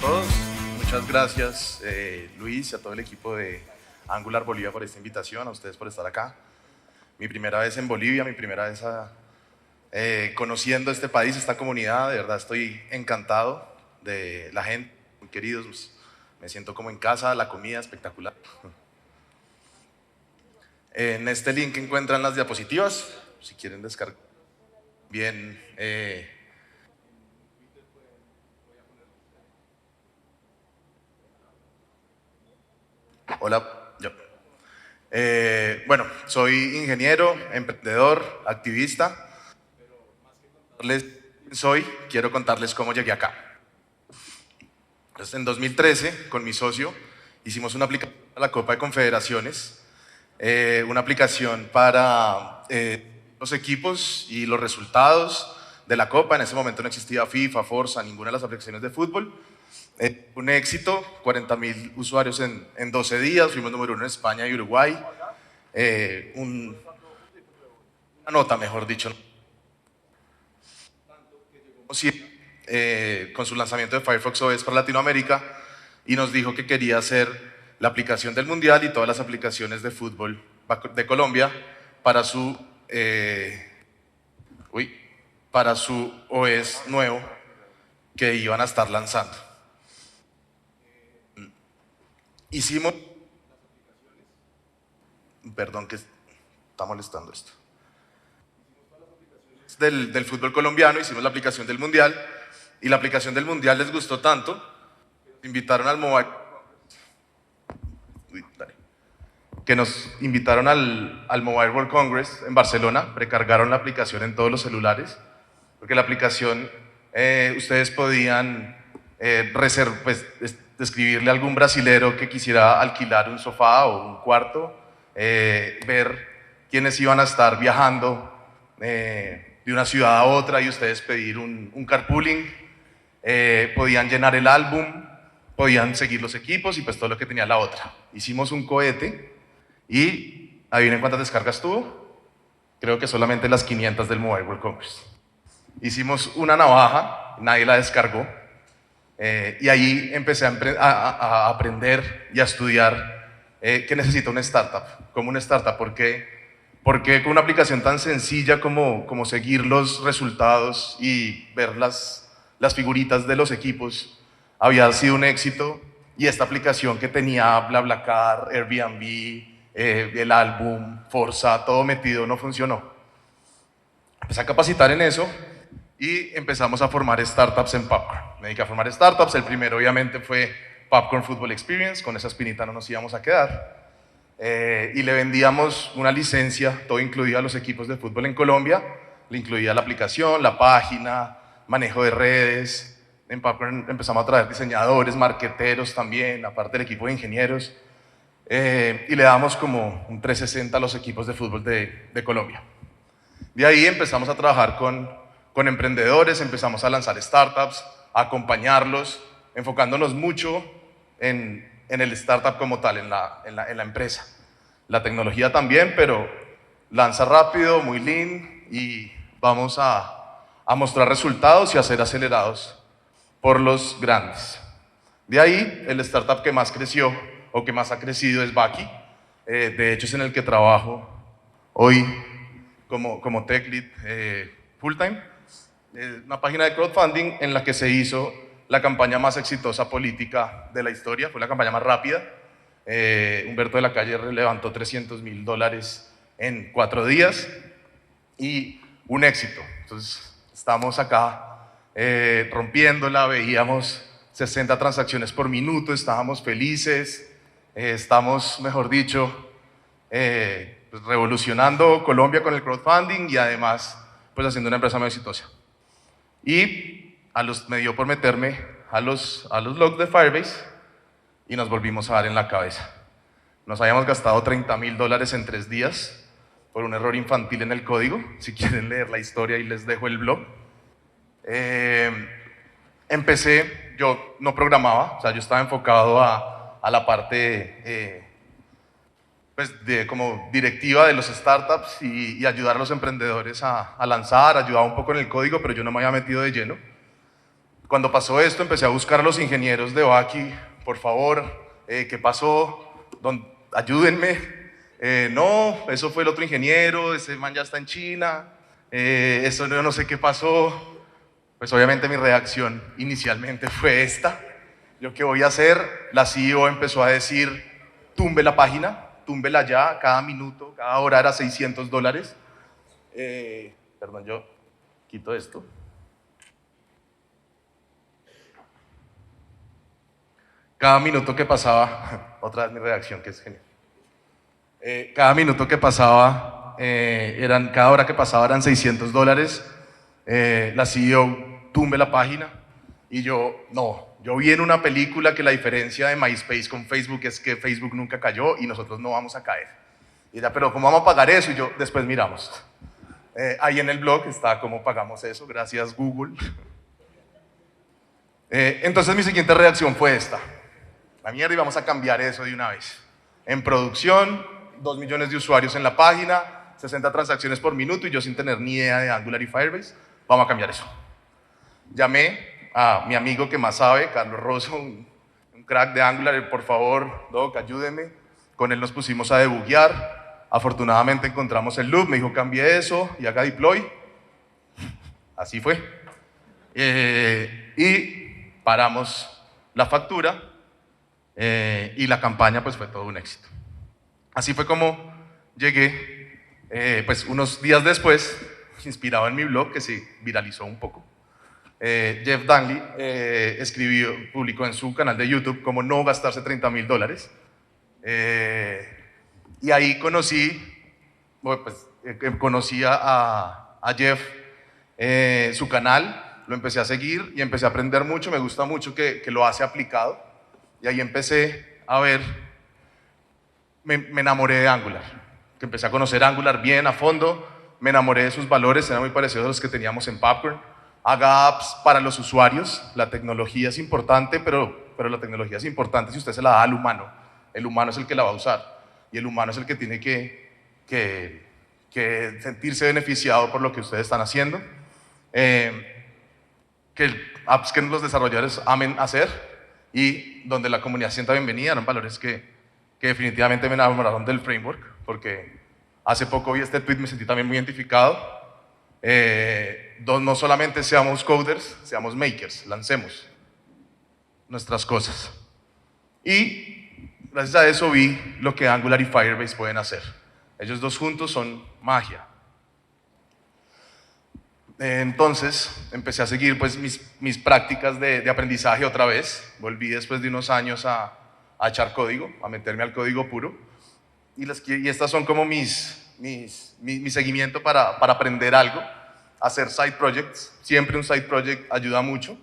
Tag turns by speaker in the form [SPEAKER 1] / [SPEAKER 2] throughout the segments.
[SPEAKER 1] todos. Muchas gracias, Luis, y a todo el equipo de Angular Bolivia por esta invitación, a ustedes por estar acá. Mi primera vez en Bolivia, mi primera vez conociendo este país, esta comunidad. De verdad estoy encantado de la gente, muy queridos. Me siento como en casa, la comida espectacular. En este link encuentran las diapositivas, si quieren descargar. Bien, hola. Bueno, soy ingeniero, emprendedor, activista. Quiero contarles cómo llegué acá. Entonces, en 2013, con mi socio, hicimos una aplicación a la Copa de Confederaciones, una aplicación para los equipos y los resultados de la Copa. En ese momento no existía FIFA, Forza, ninguna de las aplicaciones de fútbol. Un éxito, 40.000 usuarios en 12 días, fuimos número 1 en España y Uruguay. Una nota, mejor dicho. Con su lanzamiento de Firefox OS para Latinoamérica, y nos dijo que quería hacer la aplicación del Mundial y todas las aplicaciones de fútbol de Colombia para su OS nuevo que iban a estar lanzando. Hicimos... Perdón que está molestando esto. Del fútbol colombiano, hicimos la aplicación del Mundial, y la aplicación del Mundial les gustó tanto, invitaron al Mobile... que nos invitaron al Mobile World Congress en Barcelona, precargaron la aplicación en todos los celulares, porque la aplicación ustedes podían describirle a algún brasilero que quisiera alquilar un sofá o un cuarto, ver quiénes iban a estar viajando de una ciudad a otra, y ustedes pedir un carpooling, podían llenar el álbum, podían seguir los equipos y pues todo lo que tenía la otra. Hicimos un cohete y adivinen cuántas descargas tuvo. Creo que solamente las 500 del Mobile World Congress. Hicimos una navaja, nadie la descargó, y ahí empecé a aprender y a estudiar qué necesita una startup, como una startup, porque con una aplicación tan sencilla como seguir los resultados y ver las figuritas de los equipos había sido un éxito, y esta aplicación que tenía BlaBlaCar, Airbnb, el álbum, Forza, todo metido, no funcionó. Empecé a capacitar en eso y empezamos a formar startups en Popcorn. Me dediqué a formar startups. El primero obviamente fue Popcorn Football Experience, con esa espinita no nos íbamos a quedar. Y le vendíamos una licencia, todo incluido a los equipos de fútbol en Colombia. Le incluía la aplicación, la página, manejo de redes. En Popcorn empezamos a traer diseñadores, marqueteros también, aparte del equipo de ingenieros. Y le damos como un 360 a los equipos de fútbol de Colombia. De ahí empezamos a trabajar con emprendedores, empezamos a lanzar startups, a acompañarlos, enfocándonos mucho en el startup como tal, en la empresa. La tecnología también, pero lanza rápido, muy lean, y vamos a mostrar resultados y a ser acelerados por los grandes. De ahí, el startup que más creció o que más ha crecido es Baki. De hecho, es en el que trabajo hoy como tech lead full time. Una página de crowdfunding en la que se hizo la campaña más exitosa política de la historia, fue la campaña más rápida. Humberto de la Calle levantó $300.000 en 4 días y un éxito. Entonces, estamos acá rompiéndola, veíamos 60 transacciones por minuto, estábamos felices, estamos, mejor dicho, pues revolucionando Colombia con el crowdfunding, y además pues haciendo una empresa muy exitosa. Y me dio por meterme a los logs de Firebase y nos volvimos a dar en la cabeza. Nos habíamos gastado $30.000 en 3 días por un error infantil en el código. Si quieren leer la historia, y les dejo el blog. Yo no programaba, o sea, yo estaba enfocado a la parte pues como directiva de los startups y ayudar a los emprendedores a lanzar, ayudaba un poco en el código, pero yo no me había metido de lleno. Cuando pasó esto, empecé a buscar a los ingenieros de Baki, por favor, ¿qué pasó? Ayúdenme. No, eso fue el otro ingeniero, ese man ya está en China, eso no sé qué pasó. Pues obviamente mi reacción inicialmente fue esta. ¿Yo qué voy a hacer? La CEO empezó a decir, tumbe la página, túmbela ya, cada minuto, cada hora era $600. Perdón, yo quito esto. Cada minuto que pasaba, otra vez mi reacción que es genial. Cada minuto que pasaba, cada hora que pasaba eran $600. La CEO tumbe la página y yo vi en una película que la diferencia de MySpace con Facebook es que Facebook nunca cayó y nosotros no vamos a caer. Y ella, pero ¿cómo vamos a pagar eso? Y yo, después miramos. Ahí en el blog está cómo pagamos eso, gracias Google. Entonces mi siguiente reacción fue esta. La mierda, y vamos a cambiar eso de una vez. En producción, 2 millones de usuarios en la página, 60 transacciones por minuto y yo sin tener ni idea de Angular y Firebase, vamos a cambiar eso. Llamé a mi amigo que más sabe, Carlos Rosso, un crack de Angular, por favor, Doc, ayúdeme. Con él nos pusimos a debuguear, afortunadamente encontramos el loop, me dijo cambie eso y haga deploy. Así fue. Y paramos la factura y la campaña pues fue todo un éxito. Así fue como llegué, pues unos días después, inspirado en mi blog que se viralizó un poco. Jeff Danley publicó en su canal de YouTube cómo no gastarse $30,000. Y ahí conocí a Jeff, su canal, lo empecé a seguir y empecé a aprender mucho, me gusta mucho que lo hace aplicado. Y ahí empecé a ver, me enamoré de Angular, que empecé a conocer Angular bien a fondo, me enamoré de sus valores, eran muy parecidos a los que teníamos en Popcorn. Haga apps para los usuarios, la tecnología es importante, pero la tecnología es importante si usted se la da al humano. El humano es el que la va a usar y el humano es el que tiene que sentirse beneficiado por lo que ustedes están haciendo. Que apps que los desarrolladores amen hacer y donde la comunidad se sienta bienvenida, eran valores que definitivamente me enamoraron del framework, porque hace poco vi este tweet, me sentí también muy identificado. No solamente seamos coders, seamos makers, lancemos nuestras cosas. Y gracias a eso vi lo que Angular y Firebase pueden hacer. Ellos dos juntos son magia. Entonces empecé a seguir pues, mis prácticas de aprendizaje otra vez. Volví después de unos años a echar código, a meterme al código puro. Y estas son como mi seguimiento para aprender algo. Hacer side projects, siempre un side project ayuda mucho,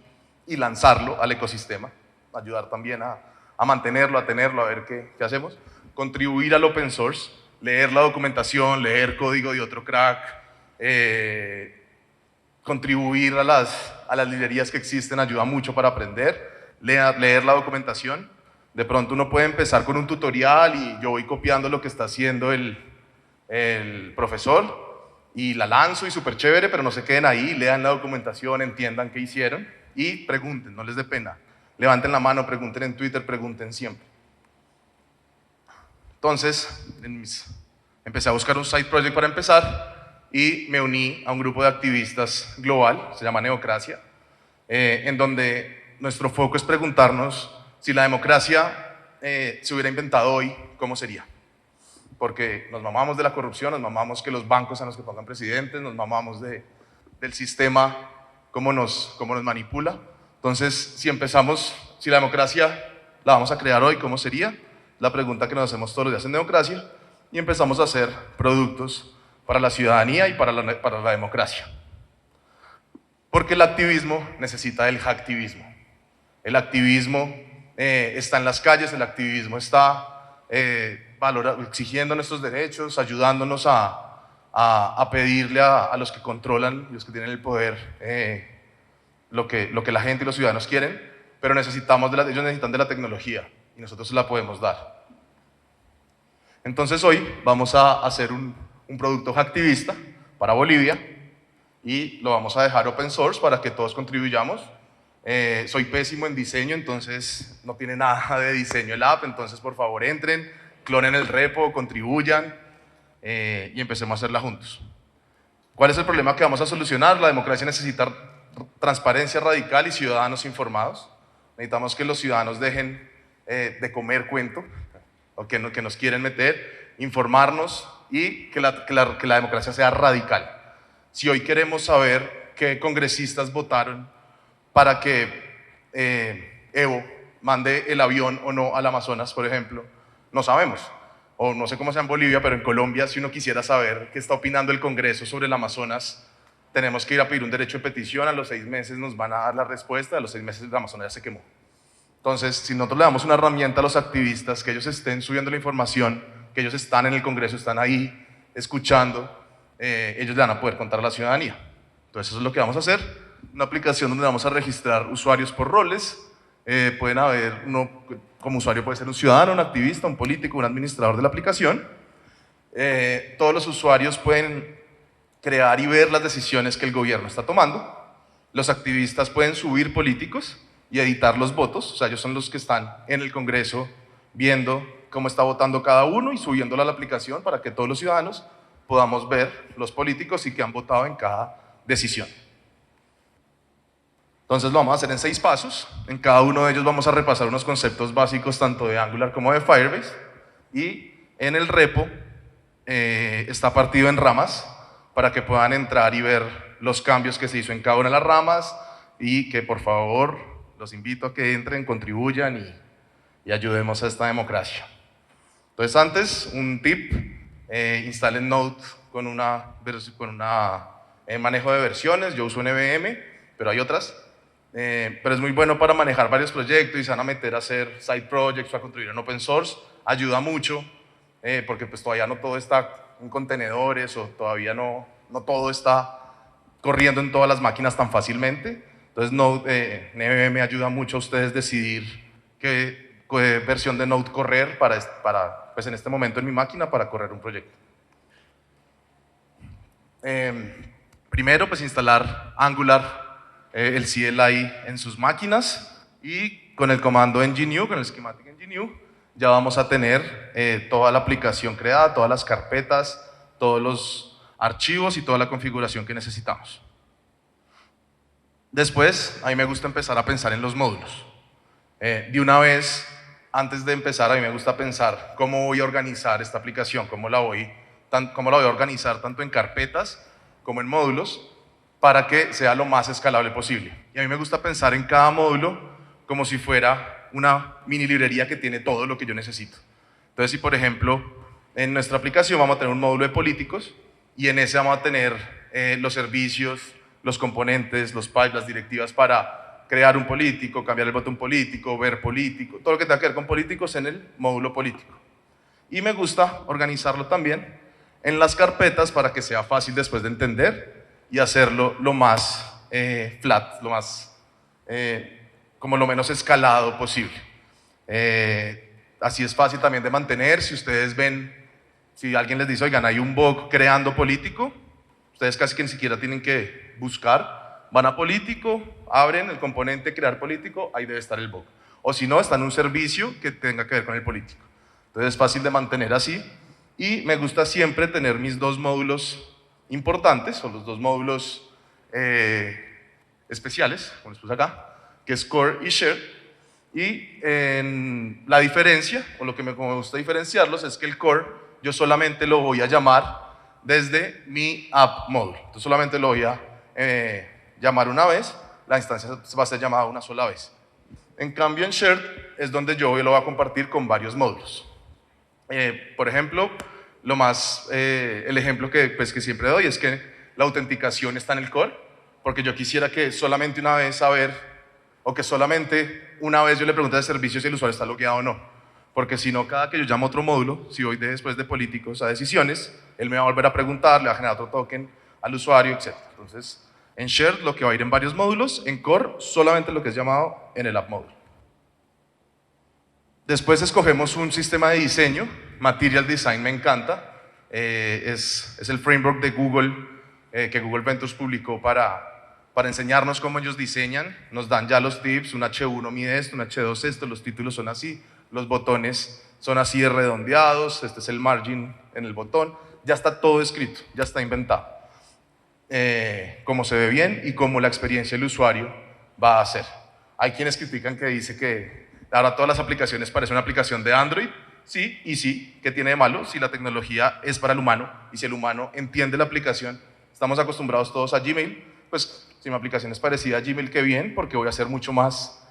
[SPEAKER 1] y lanzarlo al ecosistema, ayudar también a mantenerlo, a tenerlo, a ver qué hacemos. Contribuir al open source, leer la documentación, leer código de otro crack, contribuir a las librerías que existen ayuda mucho para aprender, leer la documentación. De pronto uno puede empezar con un tutorial y yo voy copiando lo que está haciendo el profesor y la lanzo y súper chévere, pero no se queden ahí, lean la documentación, entiendan qué hicieron y pregunten, no les dé pena. Levanten la mano, pregunten en Twitter, pregunten siempre. Entonces, empecé a buscar un side project para empezar y me uní a un grupo de activistas global, se llama Neocracia, en donde nuestro foco es preguntarnos si la democracia se hubiera inventado hoy, ¿cómo sería? Porque nos mamamos de la corrupción, nos mamamos que los bancos sean los que pongan presidentes, nos mamamos del sistema, cómo nos manipula. Entonces, si la democracia la vamos a crear hoy, ¿cómo sería? La pregunta que nos hacemos todos los días en Neocracia, y empezamos a hacer productos para la ciudadanía y para la democracia. Porque el activismo necesita del hacktivismo. El activismo está en las calles, el activismo está exigiendo nuestros derechos, ayudándonos a pedirle a los que controlan y los que tienen el poder lo que la gente y los ciudadanos quieren, pero ellos necesitan de la tecnología y nosotros se la podemos dar. Entonces hoy vamos a hacer un producto hacktivista para Bolivia y lo vamos a dejar open source para que todos contribuyamos. Soy pésimo en diseño, entonces no tiene nada de diseño el app, entonces por favor entren, clonen el repo, contribuyan y empecemos a hacerla juntos. ¿Cuál es el problema que vamos a solucionar? La democracia necesita transparencia radical y ciudadanos informados. Necesitamos que los ciudadanos dejen de comer cuento, o que nos quieren meter, informarnos y que la democracia sea radical. Si hoy queremos saber qué congresistas votaron para que Evo mande el avión o no al Amazonas, por ejemplo, no sabemos. O no sé cómo sea en Bolivia, pero en Colombia, si uno quisiera saber qué está opinando el Congreso sobre el Amazonas, tenemos que ir a pedir un derecho de petición, a los 6 meses nos van a dar la respuesta, a los 6 meses el Amazonas ya se quemó. Entonces, si nosotros le damos una herramienta a los activistas, que ellos estén subiendo la información, que ellos están en el Congreso, están ahí escuchando, ellos le van a poder contar a la ciudadanía. Entonces, eso es lo que vamos a hacer, una aplicación donde vamos a registrar usuarios por roles. Pueden haber, uno como usuario puede ser un ciudadano, un activista, un político, un administrador de la aplicación. Todos los usuarios pueden crear y ver las decisiones que el gobierno está tomando. Los activistas pueden subir políticos y editar los votos, o sea, ellos son los que están en el Congreso viendo cómo está votando cada uno y subiéndolo a la aplicación para que todos los ciudadanos podamos ver los políticos y que han votado en cada decisión. Entonces lo vamos a hacer en 6 pasos. En cada uno de ellos vamos a repasar unos conceptos básicos tanto de Angular como de Firebase. Y en el repo está partido en ramas para que puedan entrar y ver los cambios que se hizo en cada una de las ramas y que por favor los invito a que entren, contribuyan y ayudemos a esta democracia. Entonces antes, un tip, instalen Node con una manejo de versiones. Yo uso NVM, pero hay otras. Pero es muy bueno para manejar varios proyectos y se van a meter a hacer side projects o a construir en open source. Ayuda mucho porque pues todavía no todo está en contenedores o todavía no todo está corriendo en todas las máquinas tan fácilmente. Entonces Node, NVM ayuda mucho a ustedes decidir qué versión de Node correr para pues en este momento en mi máquina para correr un proyecto. Primero pues instalar Angular, el CLI en sus máquinas y con el comando ng-new, con el schematic ng-new, ya vamos a tener toda la aplicación creada, todas las carpetas, todos los archivos y toda la configuración que necesitamos. Después, a mí me gusta empezar a pensar en los módulos. De una vez, antes de empezar, a mí me gusta pensar cómo voy a organizar esta aplicación, cómo la voy a organizar tanto en carpetas como en módulos, para que sea lo más escalable posible. Y a mí me gusta pensar en cada módulo como si fuera una mini librería que tiene todo lo que yo necesito. Entonces, si por ejemplo, en nuestra aplicación vamos a tener un módulo de políticos y en ese vamos a tener los servicios, los componentes, los pipes, las directivas para crear un político, cambiar el botón político, ver político, todo lo que tenga que ver con políticos en el módulo político. Y me gusta organizarlo también en las carpetas para que sea fácil después de entender y hacerlo lo más flat, lo más, como lo menos escalado posible. Así es fácil también de mantener. Si ustedes ven, si alguien les dice, oigan, hay un bug creando político, ustedes casi que ni siquiera tienen que buscar, van a político, abren el componente crear político, ahí debe estar el bug. O si no, está en un servicio que tenga que ver con el político. Entonces es fácil de mantener así. Y me gusta siempre tener mis 2 módulos importantes, o los 2 módulos especiales, como les puse acá, que es Core y Share. Y la diferencia, o lo que me gusta diferenciarlos, es que el Core yo solamente lo voy a llamar desde mi app módulo. Entonces solamente lo voy a llamar una vez, la instancia va a ser llamada una sola vez. En cambio en Shared es donde yo lo voy a compartir con varios módulos. Por ejemplo, el ejemplo que siempre doy es que la autenticación está en el core, porque yo quisiera que solamente una vez o que solamente una vez yo le pregunte al servicio si el usuario está logueado o no, porque si no, cada que yo llamo otro módulo, si voy después de políticos a decisiones, él me va a volver a preguntar, le va a generar otro token al usuario, etc. Entonces, en Shared lo que va a ir en varios módulos, en Core solamente lo que es llamado en el app módulo. Después escogemos un sistema de diseño. Material Design me encanta, es el framework de Google que Google Ventures publicó para para enseñarnos cómo ellos diseñan. Nos dan ya los tips, un H1 mide esto, un H2 esto, los títulos son así, los botones son así de redondeados, este es el margin en el botón, ya está todo escrito, ya está inventado. Cómo se ve bien y cómo la experiencia del usuario va a ser. Hay quienes critican que dice que ahora todas las aplicaciones parecen una aplicación de Android. Sí, y sí, ¿qué tiene de malo? Si la tecnología es para el humano y si el humano entiende la aplicación, estamos acostumbrados todos a Gmail, pues si mi aplicación es parecida a Gmail, qué bien, porque voy a ser mucho más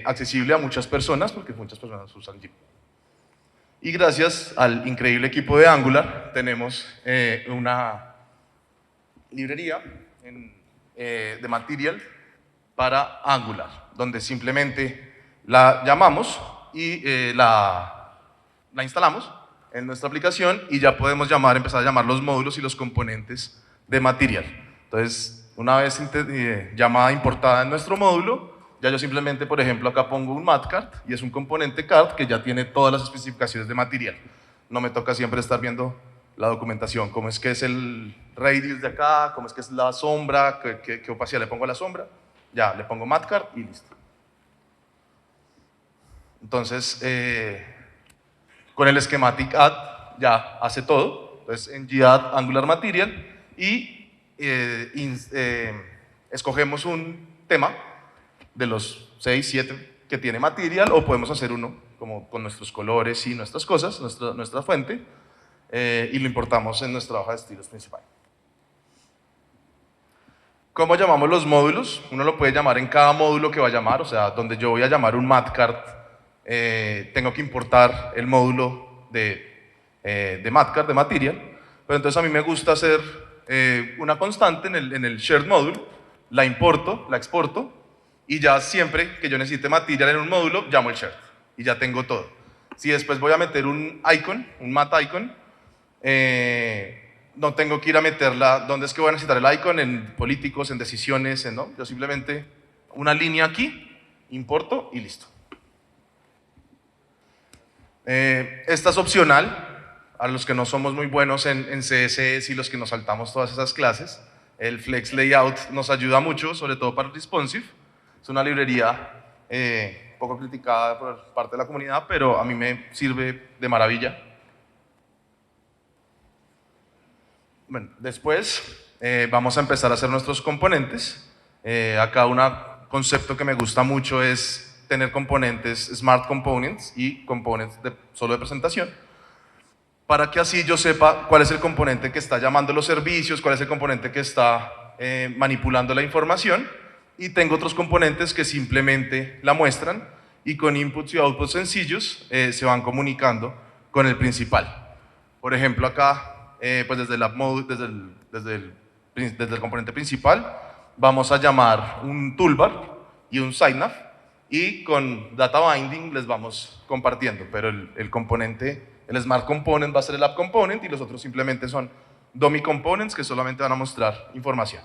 [SPEAKER 1] accesible a muchas personas, porque muchas personas usan Gmail. Y gracias al increíble equipo de Angular, tenemos una librería de Material para Angular, donde simplemente la llamamos y la instalamos en nuestra aplicación y ya podemos empezar a llamar los módulos y los componentes de Material. Entonces, una vez llamada importada en nuestro módulo, ya yo simplemente, por ejemplo, acá pongo un matcard y es un componente card que ya tiene todas las especificaciones de Material. No me toca siempre estar viendo la documentación, cómo es que es el radius de acá, cómo es que es la sombra, qué opacidad le pongo a la sombra. Ya, le pongo matcard y listo. Entonces, con el schematic add ya hace todo. Entonces, en gadd Angular Material y escogemos un tema de los 6, 7 que tiene Material, o podemos hacer uno como con nuestros colores y nuestras cosas, nuestra fuente, y lo importamos en nuestra hoja de estilos principal. ¿Cómo llamamos los módulos? Uno lo puede llamar en cada módulo que va a llamar, o sea, donde yo voy a llamar un matcard, tengo que importar el módulo de matcard, de Material, pero entonces a mí me gusta hacer una constante en el shared module, la importo, la exporto, y ya siempre que yo necesite Material en un módulo, llamo el shared, y ya tengo todo. Si después voy a meter un icon, un mat icon, no tengo que ir a meterla, ¿dónde es que voy a necesitar el icon? En políticos, en decisiones, ¿no? Yo simplemente una línea aquí, importo y listo. Esta es opcional, a los que no somos muy buenos en CSS y los que nos saltamos todas esas clases. El Flex Layout nos ayuda mucho, sobre todo para responsive. Es una librería poco criticada por parte de la comunidad, pero a mí me sirve de maravilla. Bueno, después vamos a empezar a hacer nuestros componentes. Acá un concepto que me gusta mucho es tener componentes, Smart Components y components solo de presentación, para que así yo sepa cuál es el componente que está llamando los servicios, cuál es el componente que está manipulando la información, y tengo otros componentes que simplemente la muestran y con inputs y outputs sencillos se van comunicando con el principal. Por ejemplo, acá, pues desde el componente principal, vamos a llamar un toolbar y un signaf, y con data binding les vamos compartiendo, pero el componente, el Smart Component va a ser el App Component y los otros simplemente son dummy components que solamente van a mostrar información.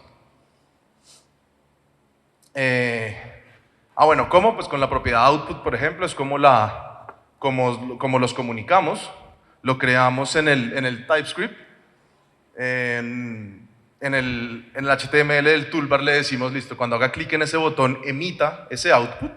[SPEAKER 1] Bueno, ¿cómo? Pues con la propiedad output, por ejemplo, es como los comunicamos. Lo creamos en el TypeScript. En el HTML del toolbar le decimos, listo, cuando haga clic en ese botón, emita ese output.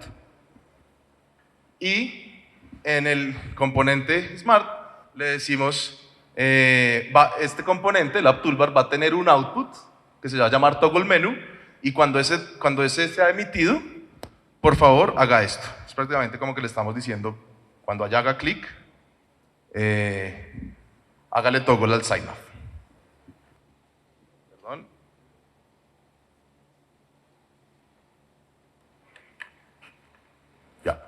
[SPEAKER 1] Y en el componente Smart le decimos, este componente, el App Toolbar, va a tener un output que se va a llamar toggle menu, y cuando ese sea emitido, por favor, haga esto. Es prácticamente como que le estamos diciendo, cuando allá haga clic, hágale toggle al sign off. Perdón. Ya.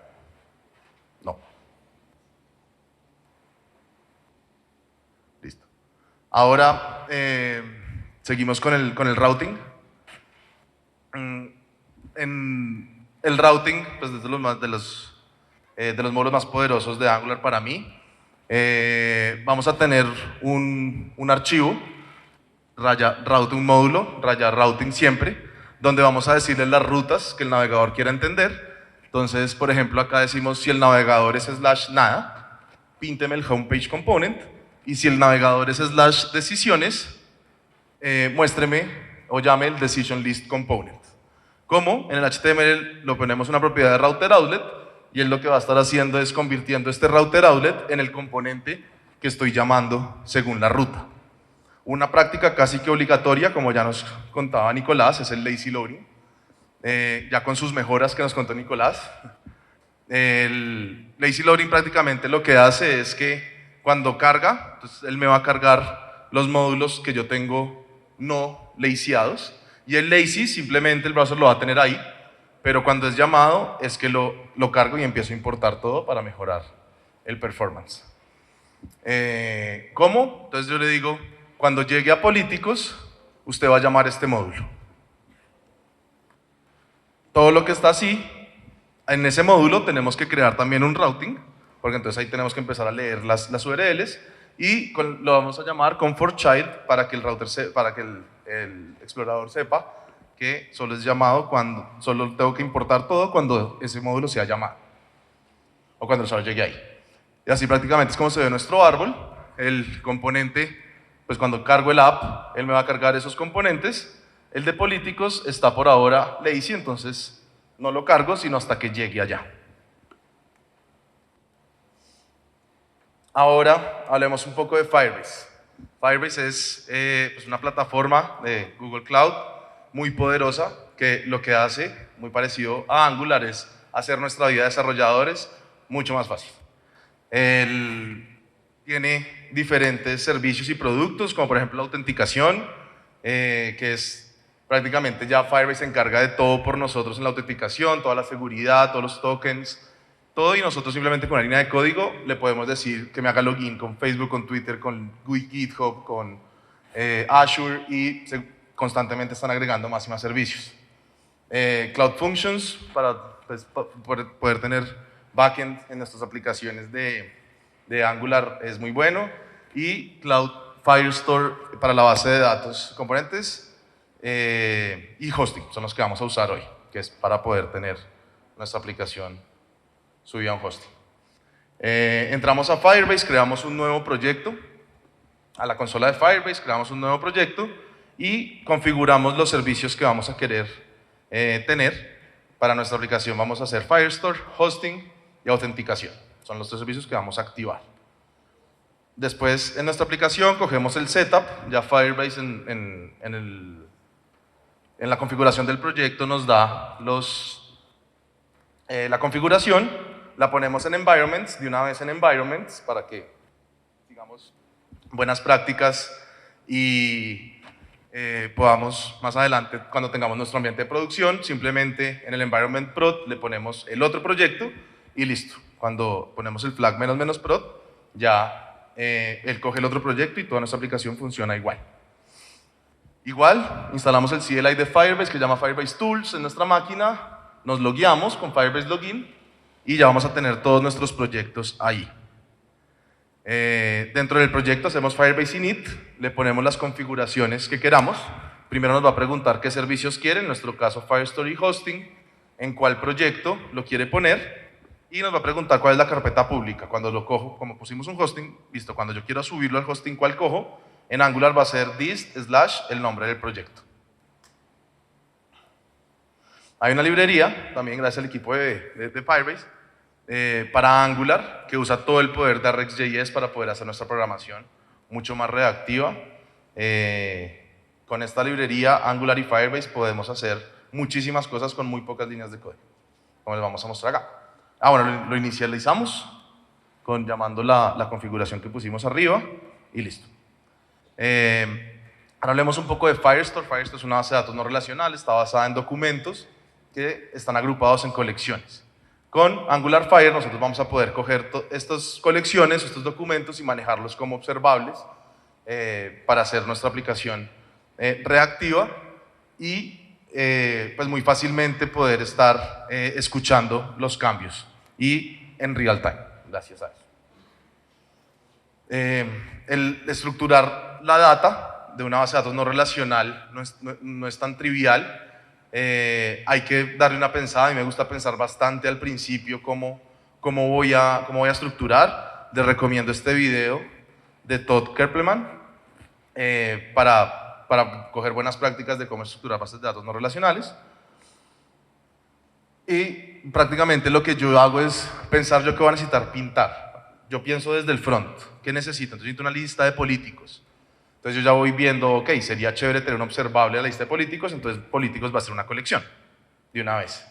[SPEAKER 1] No. Listo. Ahora seguimos con el routing. En el routing, pues es de los módulos más poderosos de Angular para mí. Vamos a tener un archivo, routing módulo, routing siempre, donde vamos a decirle las rutas que el navegador quiera entender. Entonces, por ejemplo, acá decimos si el navegador es /nada, pínteme el homepage component, y si el navegador es /decisiones, muéstreme o llame el decision list component. ¿Cómo? En el HTML lo ponemos una propiedad de router outlet y él lo que va a estar haciendo es convirtiendo este router outlet en el componente que estoy llamando según la ruta. Una práctica casi que obligatoria, como ya nos contaba Nicolás, es el lazy loading, ya con sus mejoras que nos contó Nicolás. El lazy loading prácticamente lo que hace es que cuando carga, entonces él me va a cargar los módulos que yo tengo no lazyados, y el lazy simplemente el browser lo va a tener ahí, pero cuando es llamado es que lo cargo y empiezo a importar todo para mejorar el performance. ¿Cómo? Entonces yo le digo, cuando llegue a políticos, usted va a llamar este módulo. Todo lo que está así, en ese módulo tenemos que crear también un routing, porque entonces ahí tenemos que empezar a leer las URLs y lo vamos a llamar comfort child para que el router para que el explorador sepa que solo es llamado cuando, solo tengo que importar todo cuando ese módulo sea llamado o cuando el usuario llegue ahí. Y así prácticamente es como se ve nuestro árbol. El componente, pues cuando cargo el app, él me va a cargar esos componentes. El de políticos está por ahora lazy, entonces no lo cargo sino hasta que llegue allá. Ahora hablemos un poco de Firebase. Firebase es pues una plataforma de Google Cloud muy poderosa que lo que hace, muy parecido a Angular, es hacer nuestra vida de desarrolladores mucho más fácil. Él tiene diferentes servicios y productos, como por ejemplo la autenticación, que es prácticamente ya Firebase se encarga de todo por nosotros en la autenticación, toda la seguridad, todos los tokens, todo, y nosotros simplemente con una línea de código le podemos decir que me haga login con Facebook, con Twitter, con GitHub, con Azure, y constantemente están agregando más y más servicios. Cloud Functions para pues, poder tener backend en nuestras aplicaciones de Angular es muy bueno, y Cloud Firestore para la base de datos componentes, y hosting son los que vamos a usar hoy, que es para poder tener nuestra aplicación subida a un hosting. Entramos a Firebase, creamos un nuevo proyecto, a la consola de Firebase creamos un nuevo proyecto y configuramos los servicios que vamos a querer tener para nuestra aplicación. Vamos a hacer Firestore, hosting y autenticación. Son los tres servicios que vamos a activar. Después, en nuestra aplicación, cogemos el setup. Ya Firebase en la configuración del proyecto nos da la configuración. La ponemos en environments, de una vez en environments, para que sigamos buenas prácticas y podamos más adelante, cuando tengamos nuestro ambiente de producción, simplemente en el environment prod le ponemos el otro proyecto y listo. Cuando ponemos el flag ---- prod, ya él coge el otro proyecto y toda nuestra aplicación funciona igual. Igual, instalamos el CLI de Firebase que se llama Firebase Tools en nuestra máquina, nos logueamos con Firebase Login y ya vamos a tener todos nuestros proyectos ahí. Dentro del proyecto hacemos Firebase init, le ponemos las configuraciones que queramos. Primero nos va a preguntar qué servicios quiere, en nuestro caso Firestore y Hosting, en cuál proyecto lo quiere poner, y nos va a preguntar cuál es la carpeta pública. Cuando lo cojo, como pusimos un hosting, listo, cuando yo quiero subirlo al hosting, ¿cuál cojo? En Angular va a ser dist / el nombre del proyecto. Hay una librería, también gracias al equipo de Firebase, para Angular, que usa todo el poder de RxJS para poder hacer nuestra programación mucho más reactiva. Con esta librería, Angular y Firebase, podemos hacer muchísimas cosas con muy pocas líneas de código, como les vamos a mostrar acá. Bueno, lo inicializamos llamando la configuración que pusimos arriba y listo. Ahora hablemos un poco de Firestore. Firestore es una base de datos no relacional, está basada en documentos que están agrupados en colecciones. Con Angular Fire nosotros vamos a poder coger estas colecciones, estos documentos y manejarlos como observables para hacer nuestra aplicación reactiva y pues muy fácilmente poder estar escuchando los cambios y en real time, gracias a eso. El estructurar la data de una base de datos no relacional no es tan trivial. Hay que darle una pensada y me gusta pensar bastante al principio cómo voy a estructurar. Les recomiendo este video de Todd Kerpelman para coger buenas prácticas de cómo estructurar bases de datos no relacionales. Y prácticamente lo que yo hago es pensar yo qué voy a necesitar pintar. Yo pienso desde el front. ¿Qué necesito? Entonces necesito una lista de políticos. Entonces yo ya voy viendo, ok, sería chévere tener un observable a la lista de políticos, entonces políticos va a ser una colección de una vez.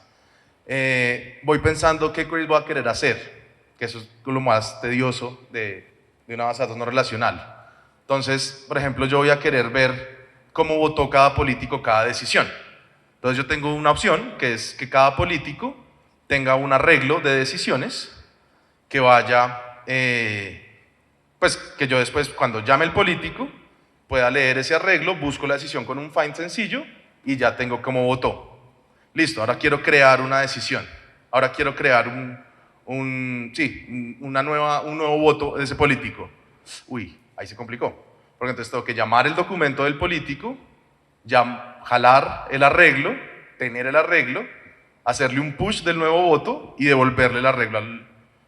[SPEAKER 1] Voy pensando qué queries voy a querer hacer, que eso es lo más tedioso de una base de datos no relacional. Entonces, por ejemplo, yo voy a querer ver cómo votó cada político cada decisión. Entonces yo tengo una opción que es que cada político tenga un arreglo de decisiones que vaya, pues que yo después cuando llame el político pueda leer ese arreglo, busco la decisión con un find sencillo y ya tengo cómo votó. Listo, ahora quiero crear una decisión. Ahora quiero crear un nuevo voto de ese político. Uy, ahí se complicó. Porque entonces tengo que llamar el documento del político, jalar el arreglo, tener el arreglo, hacerle un push del nuevo voto y devolverle el arreglo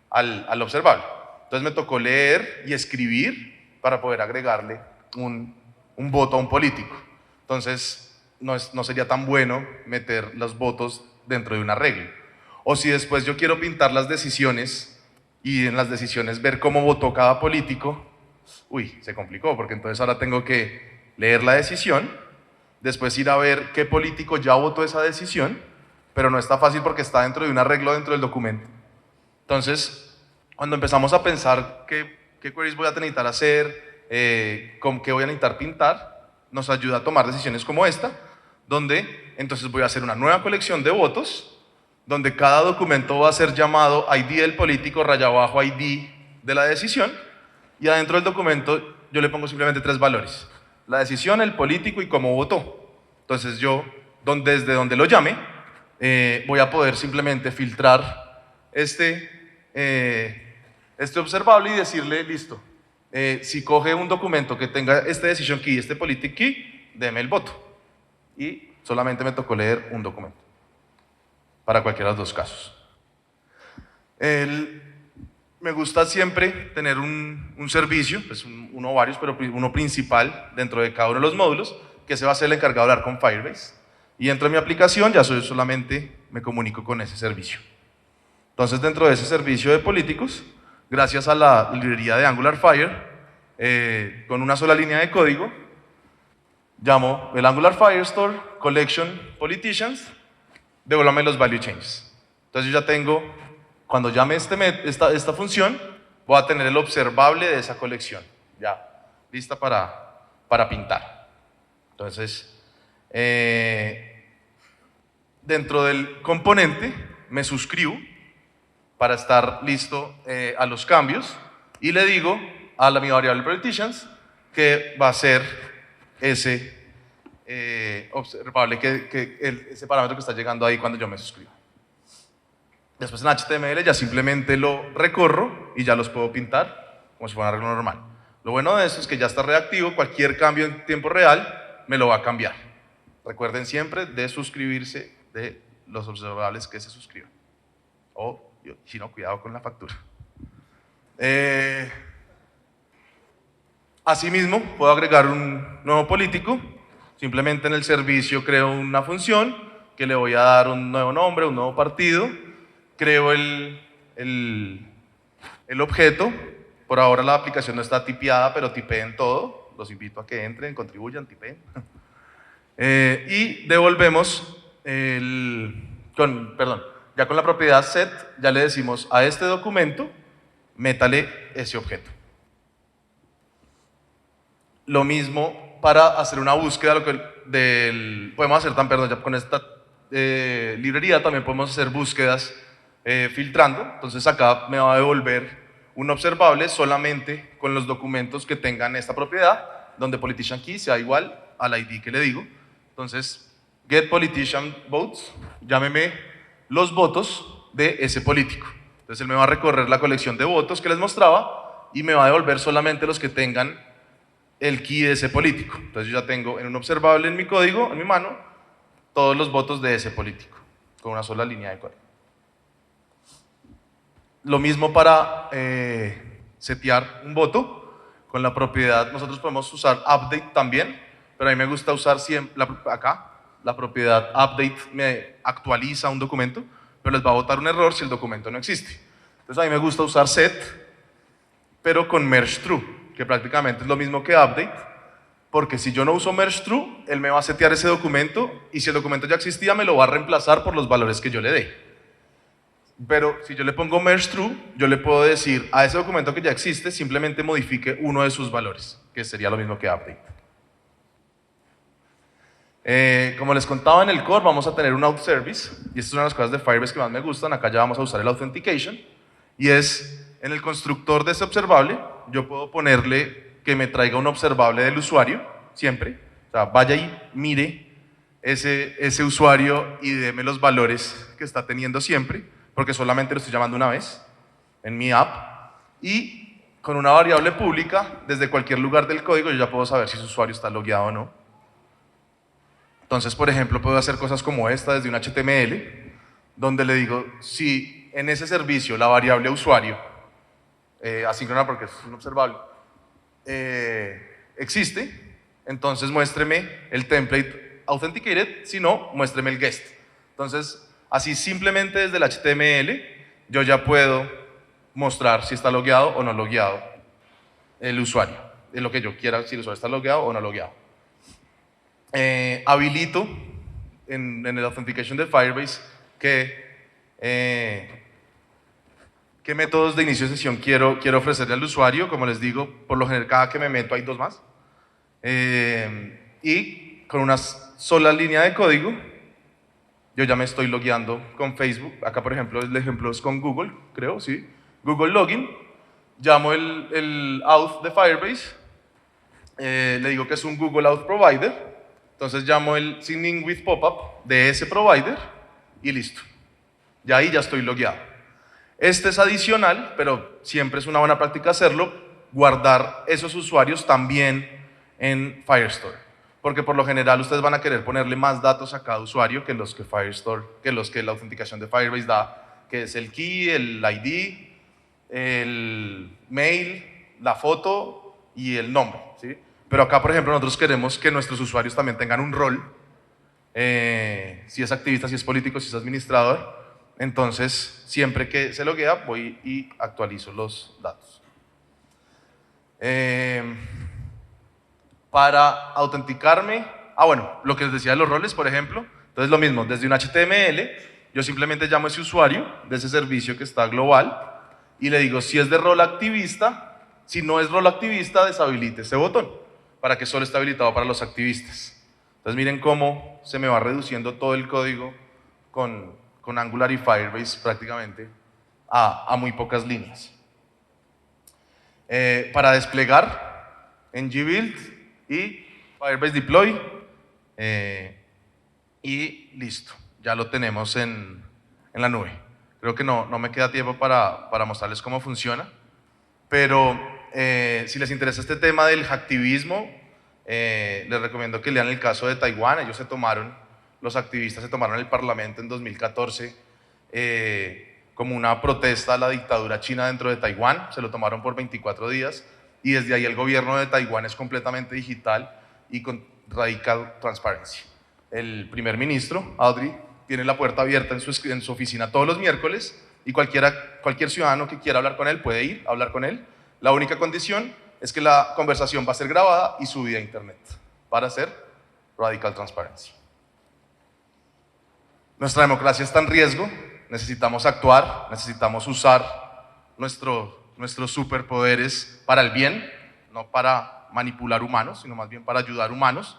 [SPEAKER 1] al observable. Entonces me tocó leer y escribir para poder agregarle un voto a un político. Entonces no sería tan bueno meter los votos dentro de un arreglo. O si después yo quiero pintar las decisiones y en las decisiones ver cómo votó cada político, uy, se complicó, porque entonces ahora tengo que leer la decisión, después ir a ver qué político ya votó esa decisión, pero no está fácil porque está dentro de un arreglo dentro del documento. Entonces, cuando empezamos a pensar qué queries voy a necesitar hacer, con qué voy a necesitar pintar, nos ayuda a tomar decisiones como esta, donde entonces voy a hacer una nueva colección de votos, donde cada documento va a ser llamado ID del político, raya abajo ID de la decisión, y adentro del documento yo le pongo simplemente 3 valores: la decisión, el político y cómo votó. Entonces yo, desde donde lo llame, voy a poder simplemente filtrar este observable y decirle, listo, si coge un documento que tenga este decision key y este politic key, deme el voto. Y solamente me tocó leer un documento para cualquiera de los dos casos. Me gusta siempre tener un servicio, pues uno o varios, pero uno principal dentro de cada uno de los módulos, que se va a ser el encargado de hablar con Firebase. Y dentro de mi aplicación ya solamente me comunico con ese servicio. Entonces, dentro de ese servicio de políticos, gracias a la librería de Angular Fire, con una sola línea de código, llamo el Angular Firestore Collection Politicians, devuélvame los value changes. Entonces yo ya tengo, cuando llame esta función, voy a tener el observable de esa colección, ya lista para pintar. Entonces, dentro del componente me suscribo para estar listo a los cambios y le digo a mi variable politicians que va a ser ese observable, ese parámetro que está llegando ahí cuando yo me suscribo. Después en HTML ya simplemente lo recorro y ya los puedo pintar como si fuera un arreglo normal. Lo bueno de esto es que ya está reactivo, cualquier cambio en tiempo real me lo va a cambiar. Recuerden siempre de suscribirse de los observables que se suscriban. O, si no, cuidado con la factura. Asimismo, puedo agregar un nuevo político. Simplemente en el servicio creo una función que le voy a dar un nuevo nombre, un nuevo partido. Creo el objeto. Por ahora la aplicación no está tipeada, pero tipeen todo. Los invito a que entren, contribuyan, tipeen. Y devolvemos ya con la propiedad set, ya le decimos a este documento, métale ese objeto. Lo mismo para hacer una búsqueda, podemos hacer ya con esta librería también podemos hacer búsquedas filtrando. Entonces acá me va a devolver un observable solamente con los documentos que tengan esta propiedad, donde politician key sea igual al ID que le digo. Entonces, get politician votes, llámeme los votos de ese político. Entonces él me va a recorrer la colección de votos que les mostraba y me va a devolver solamente los que tengan el key de ese político. Entonces yo ya tengo en un observable en mi código, en mi mano, todos los votos de ese político, con una sola línea de código. Lo mismo para setear un voto con la propiedad. Nosotros podemos usar update también, pero a mí me gusta usar siempre acá la propiedad update me actualiza un documento. pero les va a botar un error si el documento no existe. Entonces a mí me gusta usar set, pero con merge true, que prácticamente es lo mismo que update, porque si yo no uso merge true, él me va a setear ese documento y si el documento ya existía, me lo va a reemplazar por los valores que yo le dé. Pero si yo le pongo merge true, yo le puedo decir a ese documento que ya existe, simplemente modifique uno de sus valores, que sería lo mismo que update. Como les contaba en el core, vamos a tener un auth service, y esta es una de las cosas de Firebase que más me gustan. Acá ya vamos a usar el authentication, y es en el constructor de ese observable, yo puedo ponerle que me traiga un observable del usuario, siempre. O sea, vaya y mire ese usuario y deme los valores que está teniendo siempre, porque solamente lo estoy llamando una vez en mi app, y con una variable pública, desde cualquier lugar del código, yo ya puedo saber si su usuario está logueado o no. Entonces, por ejemplo, puedo hacer cosas como esta desde un HTML, donde le digo, si en ese servicio la variable usuario, asíncrona porque es un observable, existe, entonces muéstreme el template authenticated, si no, muéstreme el guest. Entonces, así simplemente desde el HTML, yo ya puedo mostrar si está logueado o no logueado el usuario, es lo que yo quiera, si el usuario está logueado o no logueado. Habilito en el authentication de Firebase qué métodos de inicio de sesión quiero ofrecerle al usuario. Como les digo, por lo general cada que me meto hay 2 más. Y con una sola línea de código, yo ya me estoy logueando con Facebook. Acá, por ejemplo, el ejemplo es con Google, creo, sí. Google Login. Llamo el auth de Firebase. Le digo que es un Google Auth Provider. Entonces llamo el sign-in with pop-up de ese provider y listo. Ya ahí ya estoy logueado. Este es adicional, pero siempre es una buena práctica hacerlo, guardar esos usuarios también en Firestore. Porque por lo general ustedes van a querer ponerle más datos a cada usuario que los que Firestore, que los que la autenticación de Firebase da, que es el key, el ID, el mail, la foto y el nombre, ¿sí? Pero acá, por ejemplo, nosotros queremos que nuestros usuarios también tengan un rol, si es activista, si es político, si es administrador. Entonces, siempre que se loguea, voy y actualizo los datos. Para autenticarme, bueno, lo que les decía de los roles, por ejemplo, entonces lo mismo, desde un HTML, yo simplemente llamo a ese usuario de ese servicio que está global y le digo si es de rol activista, si no es rol activista, deshabilite ese botón para que solo esté habilitado para los activistas. Entonces miren cómo se me va reduciendo todo el código con Angular y Firebase prácticamente a muy pocas líneas. Para desplegar en gbuild y Firebase deploy y listo, ya lo tenemos en la nube. Creo que no me queda tiempo para mostrarles cómo funciona, pero si les interesa este tema del hacktivismo, les recomiendo que lean el caso de Taiwán. Los activistas se tomaron el parlamento en 2014 como una protesta a la dictadura china dentro de Taiwán. Se lo tomaron por 24 días y desde ahí el gobierno de Taiwán es completamente digital y con radical transparency. El primer ministro, Audrey, tiene la puerta abierta en su oficina todos los miércoles y cualquier ciudadano que quiera hablar con él puede ir a hablar con él. La única condición es que la conversación va a ser grabada y subida a internet para hacer radical transparency. Nuestra democracia está en riesgo, necesitamos actuar, necesitamos usar nuestros superpoderes para el bien, no para manipular humanos, sino más bien para ayudar humanos.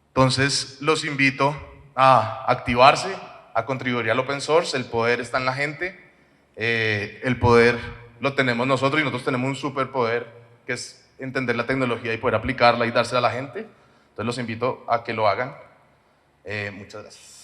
[SPEAKER 1] Entonces los invito a activarse, a contribuir al open source. El poder está en la gente, el poder lo tenemos nosotros y nosotros tenemos un superpoder que es entender la tecnología y poder aplicarla y dársela a la gente. Entonces los invito a que lo hagan. Muchas gracias.